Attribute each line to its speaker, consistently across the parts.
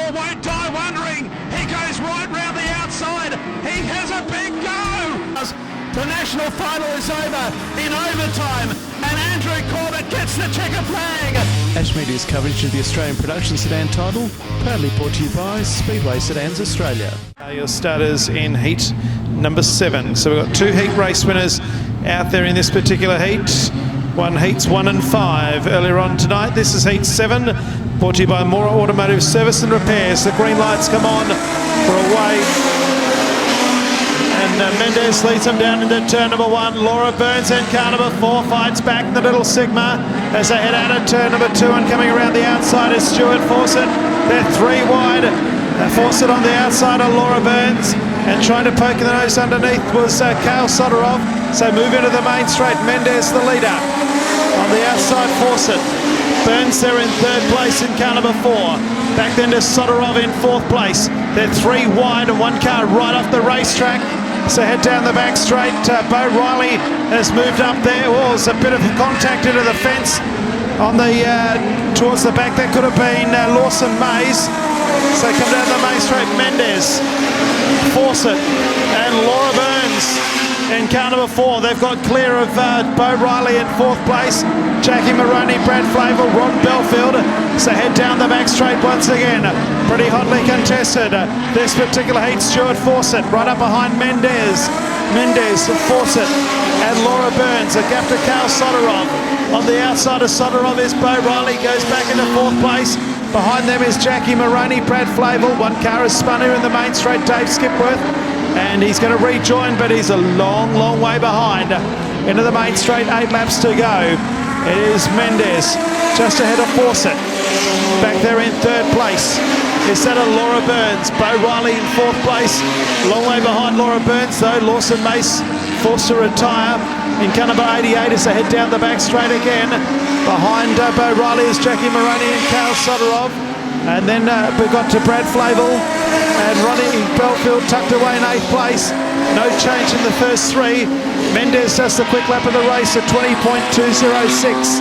Speaker 1: 4 won't die wondering. He goes right round the outside. He has a big go. The national final is over in overtime, and Andrew Corbett gets the checker flag.
Speaker 2: Ash Media's coverage of the Australian production sedan title, proudly brought to you by Speedway Sedans Australia.
Speaker 3: Your starters in heat number 7. So we've got 2 heat race winners out there in this particular heat. Heats 1 and 5 earlier on tonight. This is heat 7, brought to you by Moora Automotive Service and Repairs. The green lights come on for a wave. And Mendes leads them down into turn number 1. Laura Burns in car number 4 fights back in the little Sigma as they head out of turn number 2, and coming around the outside is Stuart Fawcett. They're 3 wide. Fawcett on the outside of Laura Burns, and trying to poke in the nose underneath was Kale Soderov. So move into the main straight. Mendes the leader. On the outside, Fawcett. Burns there in 3rd place in car number 4. Back then to Soderov in 4th place. They're 3 wide and 1 car right off the racetrack. So head down the back straight. Bo Riley has moved up there. Oh, there's a bit of contact into the fence on the towards the back. That could have been Lawson Mays. So come down the main straight. Mendes, Fawcett and Laura Burns in car number 4. They've got clear of Bo Riley in 4th place. Jackie Maroney, Brad Flavel, Ron Belfield. So head down the back straight once again. Pretty hotly contested. This particular heat, Stuart Fawcett right up behind Mendes. Mendes, Fawcett and Laura Burns. A gap to Kale Soderov. On the outside of Soderov is Bo Riley. Goes back into 4th place. Behind them is Jackie Maroney, Brad Flavel. 1 car is spun here in the main straight, Dave Skipworth. And he's going to rejoin, but he's a long, long way behind. Into the main straight, 8 laps to go. It is Mendes just ahead of Fawcett. Back there in 3rd place is that of Laura Burns. Bo Riley in 4th place. Long way behind Laura Burns though. Lawson Mace forced to retire in car number 88 as they head down the back straight again. Behind Bo Riley is Jackie Maroney and Kale Soderov. And then we've got to Brad Flavel and Ronnie Belfield tucked away in 8th place. No change in the first 3. Mendes does the quick lap of the race at 20.206.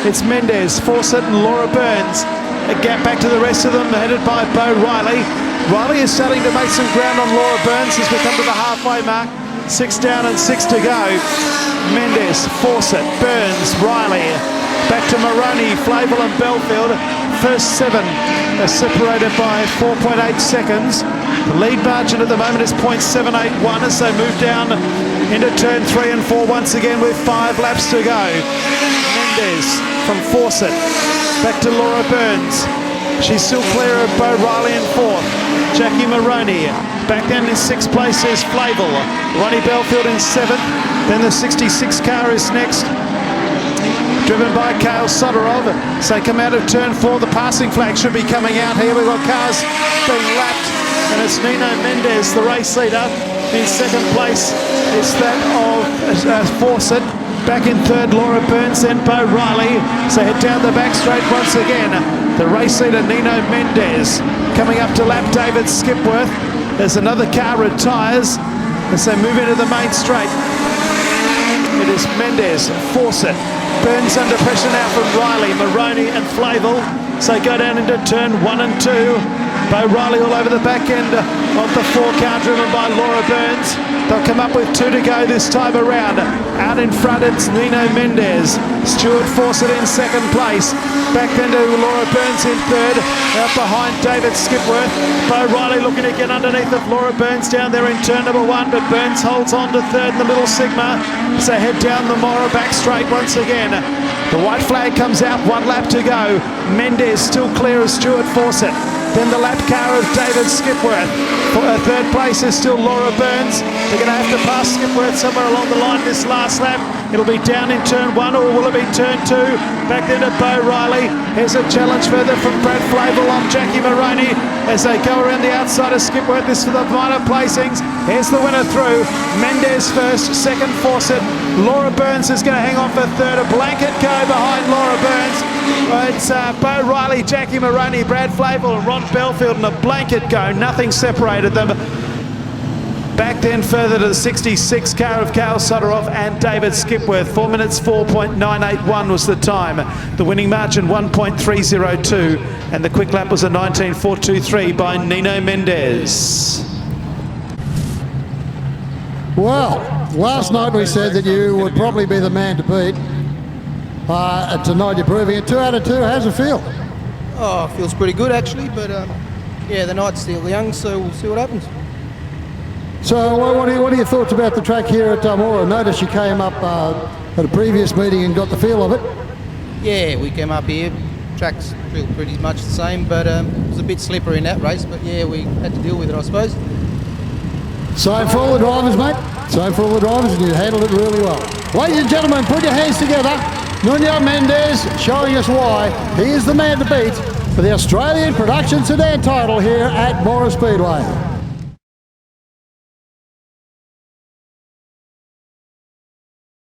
Speaker 3: It's Mendes, Fawcett and Laura Burns. A gap back to the rest of them, headed by Bo Riley. Riley is starting to make some ground on Laura Burns as we come to the halfway mark. 6 down and 6 to go. Mendes, Fawcett, Burns, Riley. Back to Maroney, Flavel and Belfield. First 7 are separated by 4.8 seconds. The lead margin at the moment is 0.781 as they move down into turn 3 and 4 once again with 5 laps to go. Mendes from Fawcett. Back to Laura Burns. She's still clear of Bo Riley in 4th. Jackie Maroney. Back then in 6th place is Flavel. Ronnie Belfield in 7th. Then the 66 car is next, driven by Kale Soderov. So come out of turn 4. The passing flag should be coming out here. We've got cars being lapped, and it's Nino Mendes, the race leader. In 2nd place is that of Fawcett. Back in 3rd, Laura Burns, then Bo Riley. So head down the back straight once again. The race leader, Nino Mendes. Coming up to lap David Skipworth. There's another car retires as they move into the main straight. It is Mendes, Fawcett. Burns under pressure now from Riley, Maroney and Flavel. So go down into turn 1 and 2. Bo Riley all over the back end of the 4 car driven by Laura Burns. They'll come up with 2 to go this time around. Out in front it's Nino Mendes. Stuart Fawcett in 2nd place. Back then to Laura Burns in 3rd. Out behind David Skipworth. Bo Riley looking to get underneath of Laura Burns down there in turn number 1, but Burns holds on to 3rd in the little Sigma. So head down the Moora back straight once again. The white flag comes out, 1 lap to go. Mendes still clear of Stuart Fawcett. Then the lap car of David Skipworth. For 3rd place is still Laura Burns. They're going to have to pass Skipworth somewhere along the line this last lap. It'll be down in turn 1, or will it be turn 2? Back then to Bo Riley. Here's a challenge further from Brad Flavel on Jackie Maroney as they go around the outside of Skipworth. This for the minor placings. Here's the winner through. Mendes first, 2nd Fawcett. Laura Burns is going to hang on for 3rd. A blanket go behind Laura Burns. It's Bo Riley, Jackie Maroney, Brad Flavel and Ron Belfield, and a blanket go. Nothing separated them. Back then further to the 66 car of Cal Sodorov and David Skipworth. 4 minutes 4.981 was the time. The winning margin 1.302 and the quick lap was a 19.423 by Nino Mendez.
Speaker 4: Well, last night we said that you would probably be the man to beat. And tonight you're proving it. 2 out of 2. How's it feel?
Speaker 5: Oh, feels pretty good actually, but yeah, the night's still young, so we'll see what happens.
Speaker 4: So what are your thoughts about the track here at Moora? I noticed you came up at a previous meeting and got the feel of it.
Speaker 5: Yeah, we came up here. Track's feel pretty much the same, but it was a bit slippery in that race, but yeah, we had to deal with it, I suppose.
Speaker 4: Same for all the drivers, mate. Same for all the drivers, and you handled it really well. Ladies and gentlemen, put your hands together. Nuno Mendez showing us why he is the man to beat for the Australian Production Sedan title here at Moora Speedway.